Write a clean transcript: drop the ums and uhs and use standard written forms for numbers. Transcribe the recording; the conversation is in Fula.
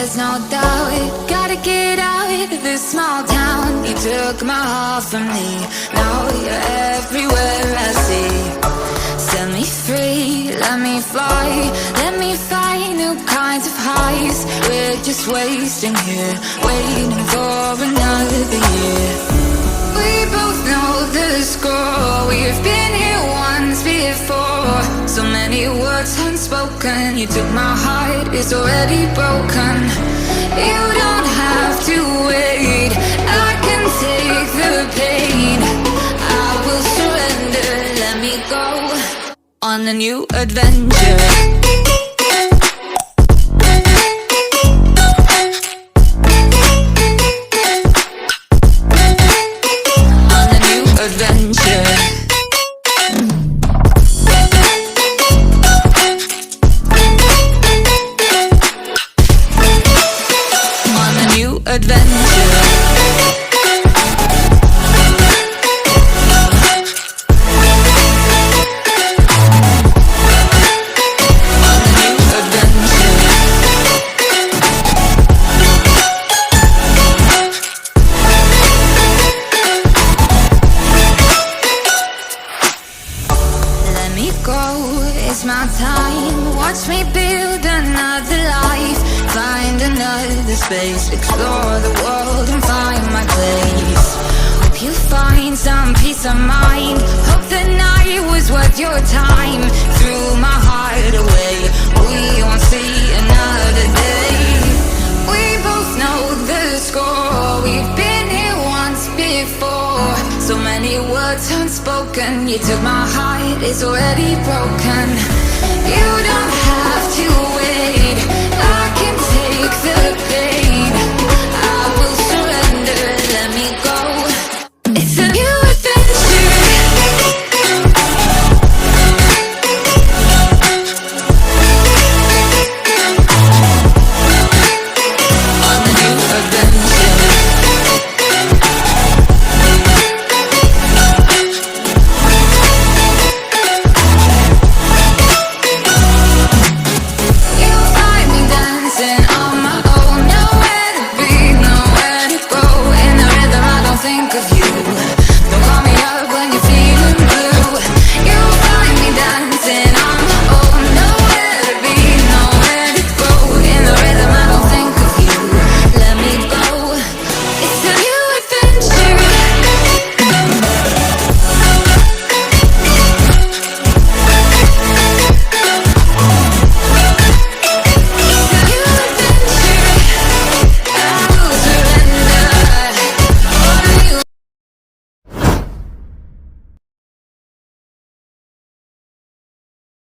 there's no doubt. Gotta get out of this small town. You took my heart from me, now you're everywhere I see. Set me free, let me fly, let me find new kinds of highs. We're just wasting here, waiting for another year. We both know the score, we've been here once before. So many words unspoken, you took my heart, it's already broken. You don't have to wait, I can take the pain. I will surrender, let me go on a new adventure. It's my time, watch me build another life. Find another space, explore the world and find my place. Hope you find some peace of mind. Hope the night was worth your time. Threw my heart away, we won't see another day. We both know the score, we've been here once before. So many words unspoken, you took my heart, it's already broken. You don't have to